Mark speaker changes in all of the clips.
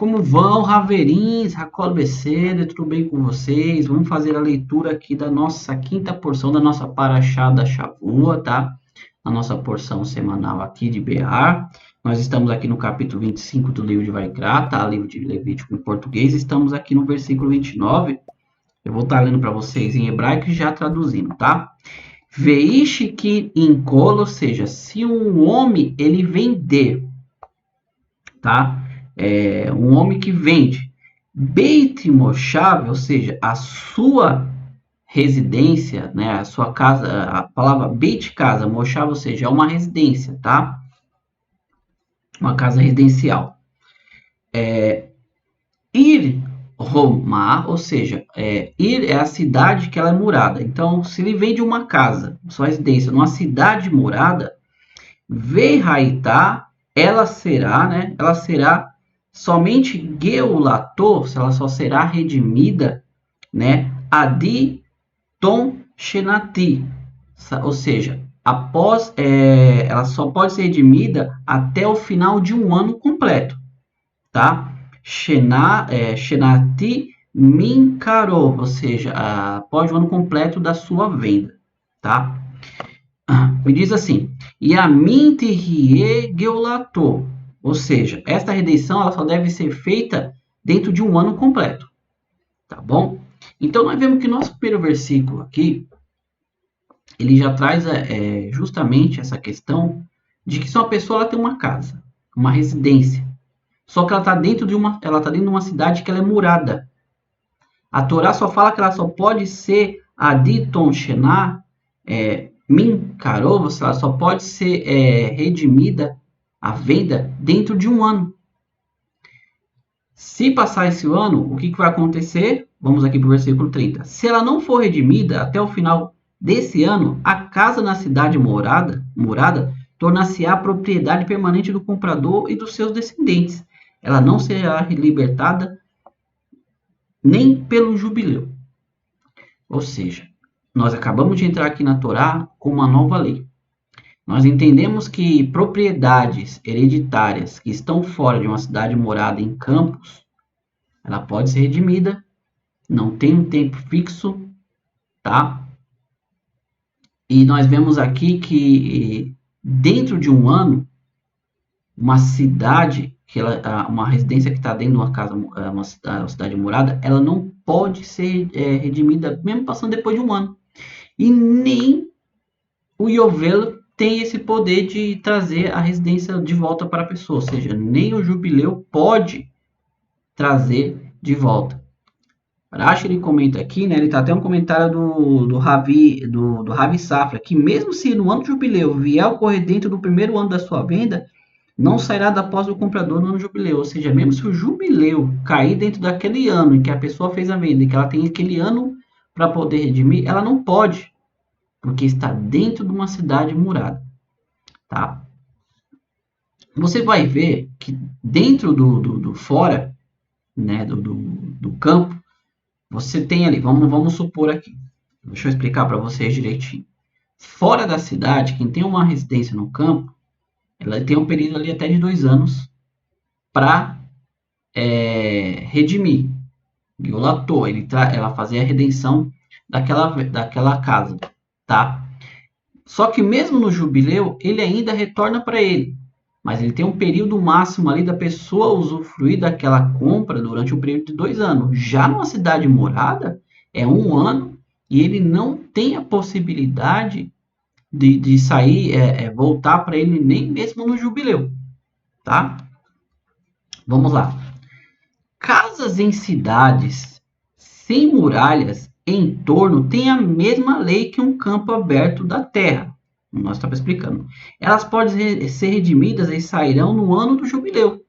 Speaker 1: Como vão, Raverins, Racol Beceda, tudo bem com vocês? Vamos fazer a leitura aqui da nossa quinta porção da nossa Parashá da Shavua, tá? A nossa porção semanal aqui de Be'ar. Nós estamos aqui no capítulo 25 do livro de Vaikra, tá? Livro de Levítico em português. Estamos aqui no versículo 29. Eu vou estar lendo para vocês em hebraico e já traduzindo, tá? Veish que incolo, ou seja, se um homem ele vender, tá? Um homem que vende Beit Moshav, ou seja, a sua residência, né? A sua casa, a palavra Beit casa, Moshav, ou seja, é uma residência, tá? Uma casa residencial. Ir Romá, ou seja, Ir é a cidade que ela é morada. Então, se ele vende uma casa, sua residência, numa cidade morada, Veihaitá, ela será, né? Ela será somente Geulatô, ela só será redimida, né? Adi Tom Shenati, ou seja, após, ela só pode ser redimida até o final de um ano completo, tá? Shenati Minkarov, ou seja, após o ano completo da sua venda, tá? Me diz assim, Yamin Tehie Geulato, ou seja, esta redenção ela só deve ser feita dentro de um ano completo, tá bom? Então nós vemos que nosso primeiro versículo aqui, ele já traz justamente essa questão de que se uma pessoa ela tem uma casa, uma residência, só que ela está dentro de uma cidade que ela é murada. A Torá só fala que ela só pode ser Aditon Shená, Min Karov, ela só pode ser redimida, a venda, dentro de um ano. Se passar esse ano, o que vai acontecer? Vamos aqui para o versículo 30. Se ela não for redimida até o final desse ano, a casa na cidade morada tornar-se-á propriedade permanente do comprador e dos seus descendentes. Ela não será libertada nem pelo jubileu. Ou seja, nós acabamos de entrar aqui na Torá com uma nova lei. Nós entendemos que propriedades hereditárias que estão fora de uma cidade morada em campos, ela pode ser redimida, não tem um tempo fixo, tá? E nós vemos aqui que dentro de um ano, uma cidade, uma residência que está dentro de uma casa, uma cidade morada, ela não pode ser redimida, mesmo passando depois de um ano. E nem o Yovel tem esse poder de trazer a residência de volta para a pessoa, ou seja, nem o jubileu pode trazer de volta. Rashi ele comenta aqui, né? Ele tá até um comentário do Ravi Safra, que mesmo se no ano do jubileu vier ocorrer dentro do primeiro ano da sua venda, não sairá da posse do comprador no ano do jubileu. Ou seja, mesmo se o jubileu cair dentro daquele ano em que a pessoa fez a venda, e que ela tem aquele ano para poder redimir, ela não pode, porque está dentro de uma cidade murada, tá? Você vai ver que dentro do fora, né, do campo, você tem ali, vamos supor aqui, deixa eu explicar para vocês direitinho. Fora da cidade, quem tem uma residência no campo, ela tem um período ali até de 2 anos para redimir. Violator, ela fazia a redenção daquela casa, tá? Só que mesmo no jubileu, ele ainda retorna para ele. Mas ele tem um período máximo ali da pessoa usufruir daquela compra durante um período de 2 anos. Já numa cidade morada, é 1 ano e ele não tem a possibilidade de sair, voltar para ele nem mesmo no jubileu, tá? Vamos lá. Casas em cidades sem muralhas em torno têm a mesma lei que um campo aberto da terra. Nós estamos explicando. Elas podem ser redimidas e sairão no ano do jubileu,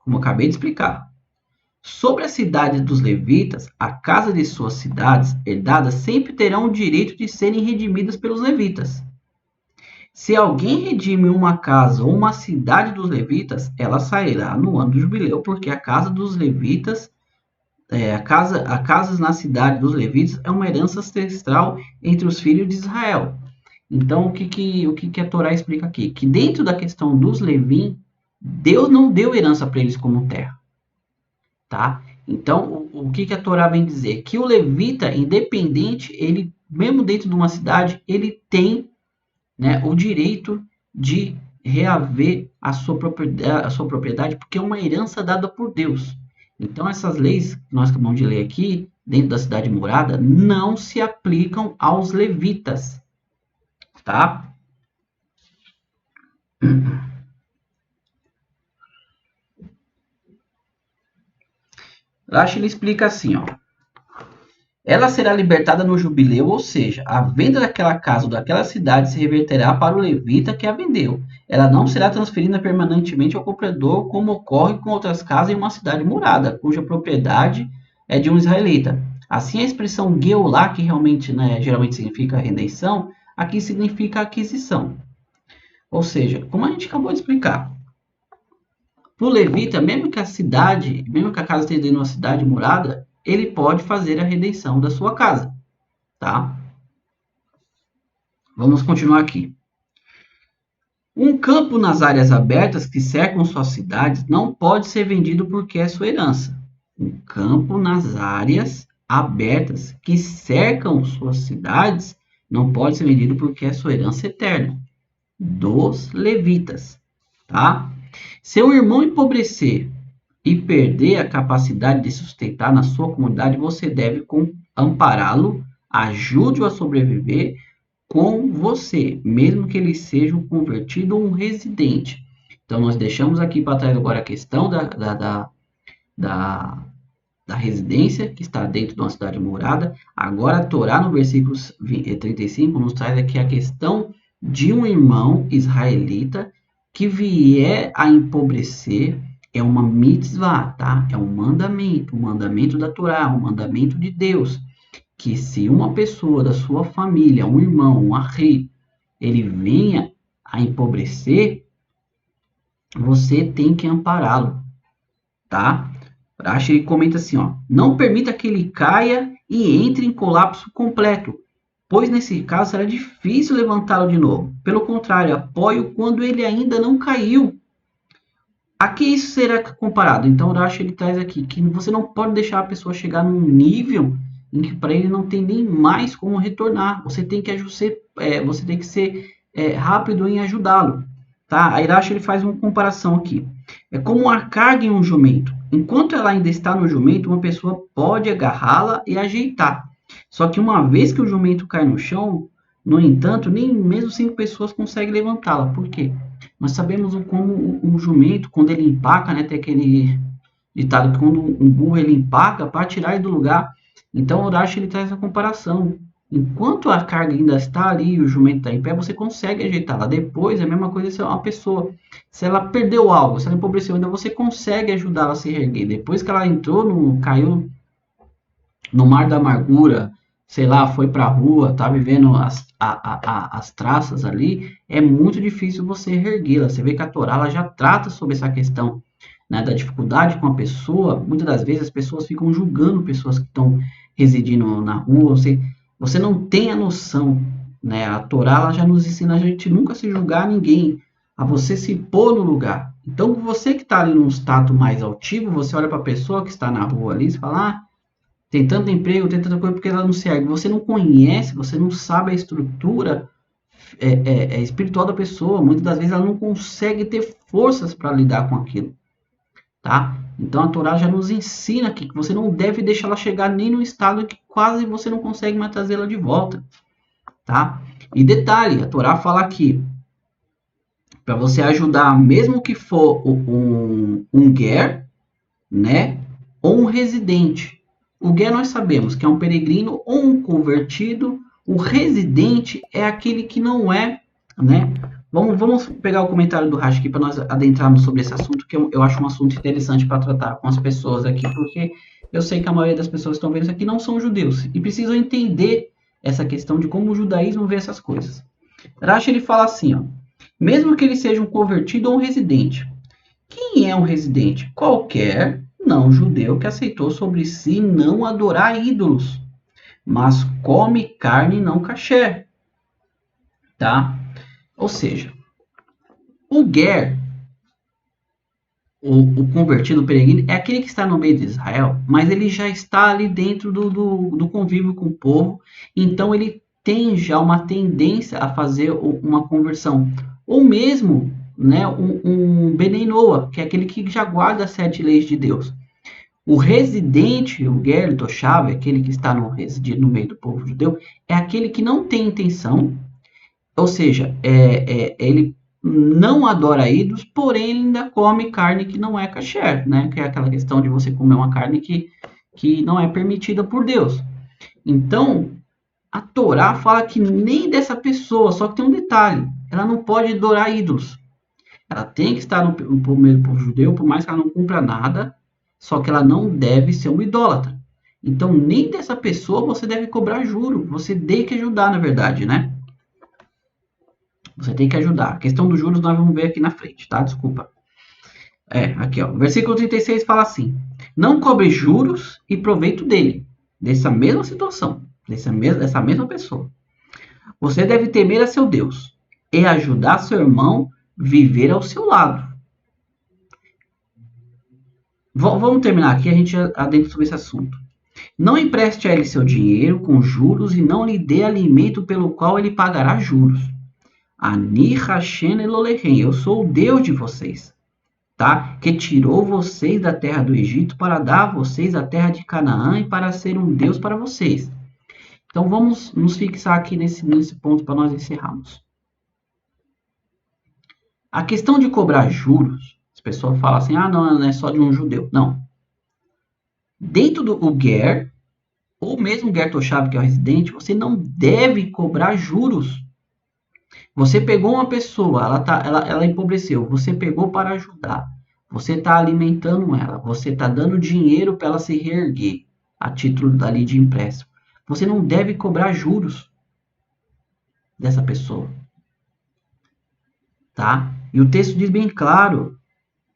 Speaker 1: como eu acabei de explicar. Sobre as cidades dos levitas, a casa de suas cidades herdadas sempre terão o direito de serem redimidas pelos levitas. Se alguém redime uma casa ou uma cidade dos levitas, ela sairá no ano do jubileu, porque a casa dos levitas, a casas na cidade dos levitas é uma herança ancestral entre os filhos de Israel. Então, o que a Torá explica aqui? Que dentro da questão dos Levim, Deus não deu herança para eles como terra. tá? Então, o que a Torá vem dizer? Que o levita, independente, ele, mesmo dentro de uma cidade, ele tem, né, o direito de reaver a sua propriedade, porque é uma herança dada por Deus. Então, essas leis que nós acabamos de ler aqui, dentro da cidade morada, não se aplicam aos levitas, tá? Rashi ele explica assim, ó. Ela será libertada no jubileu, ou seja, a venda daquela casa ou daquela cidade se reverterá para o levita que a vendeu. Ela não será transferida permanentemente ao comprador, como ocorre com outras casas em uma cidade murada, cuja propriedade é de um israelita. Assim, a expressão geulá, que realmente, né, geralmente significa redenção, aqui significa aquisição. Ou seja, como a gente acabou de explicar, para o levita, mesmo que a cidade, mesmo que a casa esteja dentro de uma cidade murada, ele pode fazer a redenção da sua casa, tá? Vamos continuar aqui. Um campo nas áreas abertas que cercam suas cidades não pode ser vendido porque é sua herança. Um campo nas áreas abertas que cercam suas cidades não pode ser vendido porque é sua herança eterna dos levitas, tá? Se o irmão empobrecer e perder a capacidade de sustentar na sua comunidade, você deve ampará-lo, ajude-o a sobreviver com você, mesmo que ele seja um convertido ou um residente. Então, nós deixamos aqui para trás agora a questão da, da residência, que está dentro de uma cidade morada. Agora, a Torá, no versículo 35, nos traz aqui a questão de um irmão israelita que vier a empobrecer. É uma mitzvah, tá? É um mandamento da Torá, um mandamento de Deus, que se uma pessoa da sua família, um irmão, um arri, ele venha a empobrecer, você tem que ampará-lo, tá? Rashi ele comenta assim, ó, não permita que ele caia e entre em colapso completo, pois nesse caso será difícil levantá-lo de novo. Pelo contrário, apoie-o quando ele ainda não caiu. Aqui isso será comparado. Então, o Rashi ele traz aqui que você não pode deixar a pessoa chegar num nível em que para ele não tem nem mais como retornar. Você tem que ser rápido em ajudá-lo. Tá? A Irache ele faz uma comparação aqui. É como uma carga em um jumento. Enquanto ela ainda está no jumento, uma pessoa pode agarrá-la e ajeitar. Só que uma vez que o jumento cai no chão, no entanto, nem mesmo 5 pessoas conseguem levantá-la. Por quê? Nós sabemos como um jumento, quando ele empaca, né, tem aquele ditado que quando um burro ele empaca para tirar ele do lugar. Então, o Urashi ele traz essa comparação. Enquanto a carga ainda está ali e o jumento está em pé, você consegue ajeitá-la. Depois, é a mesma coisa se é uma pessoa. Se ela perdeu algo, se ela empobreceu, ainda você consegue ajudá-la a se reerguer. Depois que ela caiu no mar da amargura, sei lá, foi para a rua, tá vivendo as traças ali, é muito difícil você reerguê-la. Você vê que a Torá ela já trata sobre essa questão, né, da dificuldade com a pessoa. Muitas das vezes as pessoas ficam julgando pessoas que estão residindo na rua. Você não tem a noção, né? A Torá ela já nos ensina a gente nunca se julgar ninguém, a você se pôr no lugar. Então, você que está ali num status mais altivo, você olha para a pessoa que está na rua ali e fala, tem tanto emprego, tem tanta coisa, porque ela não se ergue. Você não conhece, você não sabe a estrutura espiritual da pessoa. Muitas das vezes ela não consegue ter forças para lidar com aquilo, tá? Então a Torá já nos ensina aqui que você não deve deixar ela chegar nem no estado que quase você não consegue mais trazê-la de volta, tá? E detalhe, a Torá fala aqui, para você ajudar, mesmo que for um ger, né? Ou um residente. O ger nós sabemos que é um peregrino ou um convertido. O residente é aquele que não é, né? Vamos pegar o comentário do Rashi aqui para nós adentrarmos sobre esse assunto, que eu acho um assunto interessante para tratar com as pessoas aqui, porque eu sei que a maioria das pessoas que estão vendo isso aqui não são judeus e precisam entender essa questão de como o judaísmo vê essas coisas. Rashi ele fala assim, ó, mesmo que ele seja um convertido ou um residente. Quem é um residente? Qualquer não judeu que aceitou sobre si não adorar ídolos, mas come carne não kasher, tá? Ou seja, o ger, o convertido, o peregrino, é aquele que está no meio de Israel, mas ele já está ali dentro do convívio com o povo, então ele tem já uma tendência a fazer uma conversão. Ou mesmo, né, um Benei Noah, que é aquele que já guarda as 7 leis de Deus. O residente, o Ger Toshav, aquele que está no meio do povo judeu, é aquele que não tem intenção, ou seja, ele não adora ídolos, porém ele ainda come carne que não é kasher, né? Que é aquela questão de você comer uma carne que não é permitida por Deus. Então, a Torá fala que nem dessa pessoa, só que tem um detalhe, ela não pode adorar ídolos. Ela tem que estar no meio do povo judeu, por mais que ela não cumpra nada, só que ela não deve ser um idólatra. Então, nem dessa pessoa você deve cobrar juro, você tem que ajudar, na verdade, né? Você tem que ajudar. A questão dos juros nós vamos ver aqui na frente, tá? Desculpa. Aqui, ó. Versículo 36 fala assim: Não cobre juros e proveito dele, dessa mesma situação, dessa mesma pessoa. Você deve temer a seu Deus e ajudar seu irmão a viver ao seu lado. Vamos terminar aqui, a gente adentra sobre esse assunto. Não empreste a ele seu dinheiro com juros e não lhe dê alimento pelo qual ele pagará juros. Ani Hashem Elohim, eu sou o Deus de vocês, tá? Que tirou vocês da terra do Egito para dar a vocês a terra de Canaã e para ser um Deus para vocês. Então vamos nos fixar aqui nesse ponto para nós encerrarmos. A questão de cobrar juros, as pessoas falam assim, não é só de um judeu. Não. Dentro do Ger, ou mesmo Ger Toshav, que é o residente, você não deve cobrar juros. Você pegou uma pessoa, ela empobreceu, você pegou para ajudar, você está alimentando ela, você está dando dinheiro para ela se reerguer, a título dali de empréstimo. Você não deve cobrar juros dessa pessoa. Tá? E o texto diz bem claro,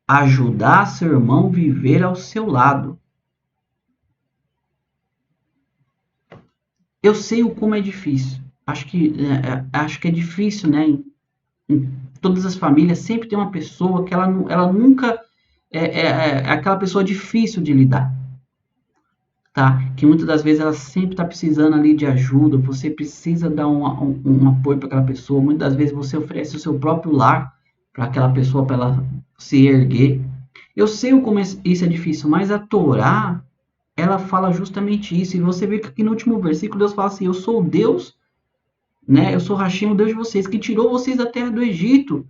Speaker 1: ajudar seu irmão a viver ao seu lado. Eu sei o como é difícil. Acho que é difícil, né? Em todas as famílias sempre tem uma pessoa que ela nunca é aquela pessoa difícil de lidar, tá? Que muitas das vezes ela sempre está precisando ali de ajuda. Você precisa dar um apoio para aquela pessoa. Muitas das vezes você oferece o seu próprio lar para aquela pessoa, para ela se erguer. Eu sei o como isso é difícil, mas a Torá ela fala justamente isso. E você vê que aqui no último versículo Deus fala assim: eu sou o Deus, né? Eu sou Hashem, o Deus de vocês, que tirou vocês da terra do Egito.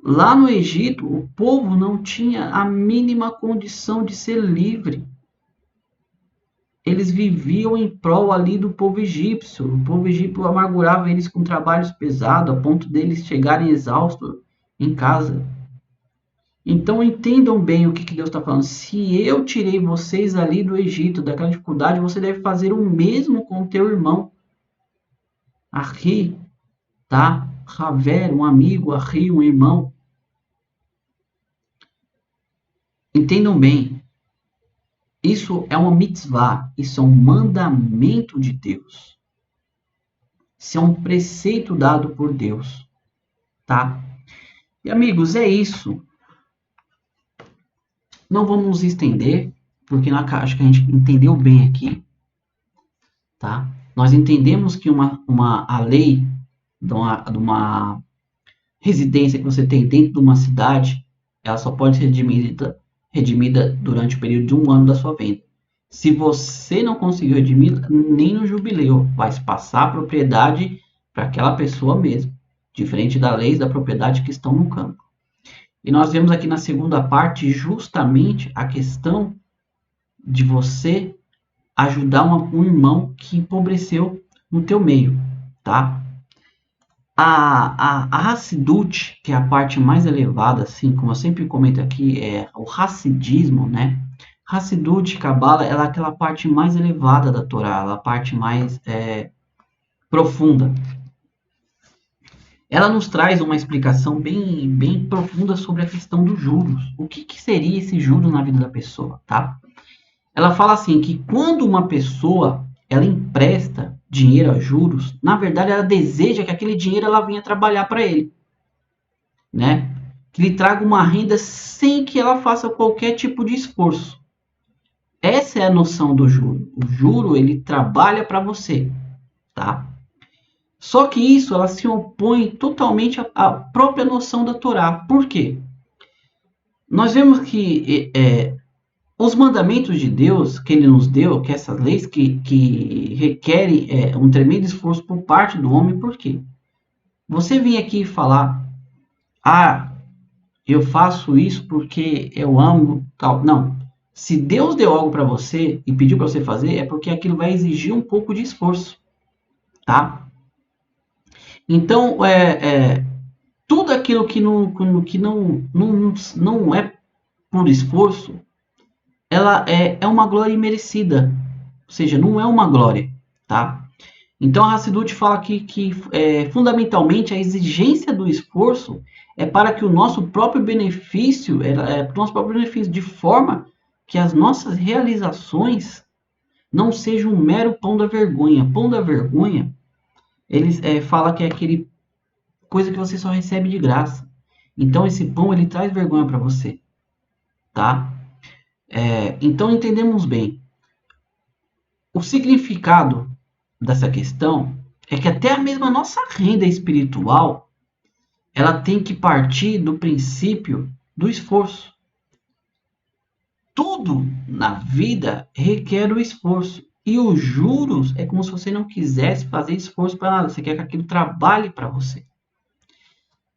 Speaker 1: Lá no Egito, o povo não tinha a mínima condição de ser livre. Eles viviam em prol ali do povo egípcio. O povo egípcio amargurava eles com trabalhos pesados, a ponto deles chegarem exaustos em casa. Então entendam bem o que Deus está falando. Se eu tirei vocês ali do Egito, daquela dificuldade, você deve fazer o mesmo com o teu irmão. Arri, tá? Haver, um amigo, Arri, um irmão. Entendam bem. Isso é uma mitzvah, isso é um mandamento de Deus. Isso é um preceito dado por Deus, tá? E amigos, é isso. Não vamos nos estender, porque acho que a gente entendeu bem aqui, tá? Nós entendemos que a lei de uma residência que você tem dentro de uma cidade, ela só pode ser redimida durante o período de 1 ano da sua venda. Se você não conseguiu redimir, nem no jubileu, vai se passar a propriedade para aquela pessoa mesmo, diferente das leis da propriedade que estão no campo. E nós vemos aqui na segunda parte justamente a questão de você ajudar um irmão que empobreceu no teu meio, tá? A Hassidut, que é a parte mais elevada, assim, como eu sempre comento aqui, é o Hassidismo, né? Hassidut, Kabbalah, ela é aquela parte mais elevada da Torá, ela é a parte mais profunda. Ela nos traz uma explicação bem profunda sobre a questão dos juros. O que seria esse juros na vida da pessoa, tá? Ela fala assim, que quando uma pessoa ela empresta dinheiro a juros, na verdade ela deseja que aquele dinheiro ela venha trabalhar para ele, né? que lhe traga uma renda sem que ela faça qualquer tipo de esforço. Essa é a noção do juro. O juro, ele trabalha para você, tá? Só que isso, ela se opõe totalmente à própria noção da Torá. Por quê? Nós vemos que os mandamentos de Deus que ele nos deu, que essas leis que requerem um tremendo esforço por parte do homem, por quê? Você vem aqui falar, eu faço isso porque eu amo tal. Não. Se Deus deu algo para você e pediu para você fazer, é porque aquilo vai exigir um pouco de esforço, tá? Então, tudo aquilo que não é por esforço, ela é uma glória imerecida. Ou seja, não é uma glória, tá? Então a Hassidut fala que fundamentalmente a exigência do esforço é para que o nosso próprio benefício, de forma que as nossas realizações não sejam um mero pão da vergonha. Pão da vergonha, eles fala que é aquele coisa que você só recebe de graça. Então esse pão ele traz vergonha para você, tá? Então entendemos bem. O significado dessa questão é que até a mesma nossa renda espiritual ela tem que partir do princípio do esforço. Tudo na vida requer o esforço. E os juros é como se você não quisesse fazer esforço para nada. Você quer que aquilo trabalhe para você.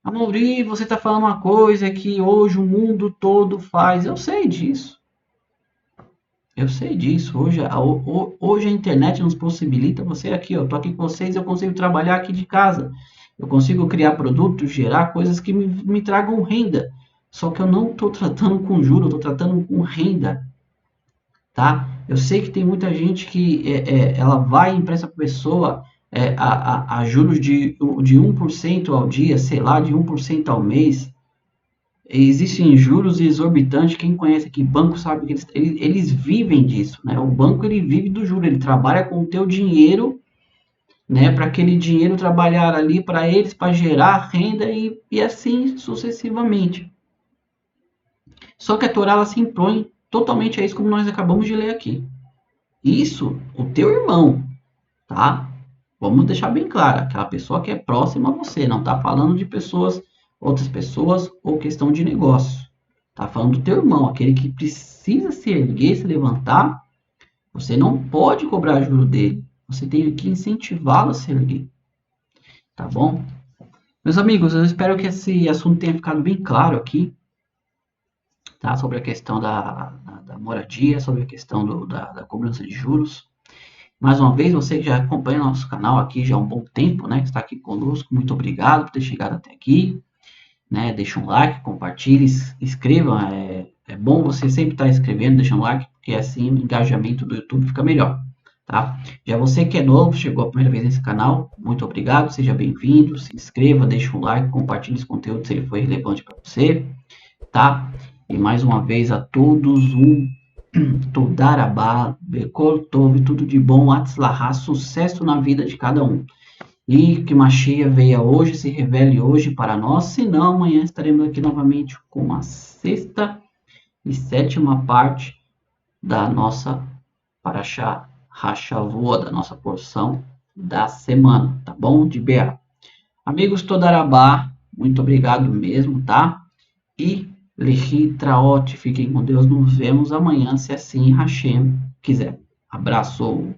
Speaker 1: Amaury, você está falando uma coisa que hoje o mundo todo faz. Eu sei disso. Hoje a internet nos possibilita você aqui, eu tô aqui com vocês, eu consigo trabalhar aqui de casa. Eu consigo criar produtos, gerar coisas que me tragam renda. Só que eu não estou tratando com juros, eu estou tratando com renda. Tá? Eu sei que tem muita gente que ela vai e empresta para a pessoa a juros de 1% ao dia, sei lá, de 1% ao mês. Existem juros exorbitantes. Quem conhece aqui banco sabe que eles vivem disso, né? O banco ele vive do juro, ele trabalha com o teu dinheiro, né? Para aquele dinheiro trabalhar ali para eles, para gerar renda e assim sucessivamente. Só que a Torá ela se impõe totalmente a isso, como nós acabamos de ler aqui. Isso, o teu irmão, tá? Vamos deixar bem claro, aquela pessoa que é próxima a você, não está falando de outras pessoas ou questão de negócio. Tá falando do teu irmão, aquele que precisa se erguer, se levantar. Você não pode cobrar juro dele. Você tem que incentivá-lo a se erguer. Tá bom? Meus amigos, eu espero que esse assunto tenha ficado bem claro aqui. Tá? Sobre a questão da moradia, sobre a questão da cobrança de juros. Mais uma vez, você que já acompanha nosso canal aqui já há um bom tempo, né? Que está aqui conosco. Muito obrigado por ter chegado até aqui. Né? Deixa um like, compartilhe, inscreva. É bom você sempre estar escrevendo, deixando um like, porque assim o engajamento do YouTube fica melhor. Tá? Já você que é novo, chegou a primeira vez nesse canal, muito obrigado, seja bem-vindo, se inscreva, deixa um like, compartilhe esse conteúdo se ele foi relevante para você. Tá? E mais uma vez a todos Todarabá, Bekol Tov, tudo de bom, Atzlahá, sucesso na vida de cada um. E que Mashiach venha hoje, se revele hoje para nós, senão amanhã estaremos aqui novamente com a sexta e sétima parte da nossa Parashá Hashavua, da nossa porção da semana, tá bom? De BA. Amigos Todarabá, muito obrigado mesmo, tá? E Lehi Traot, fiquem com Deus, nos vemos amanhã, se assim Hashem quiser. Abraço!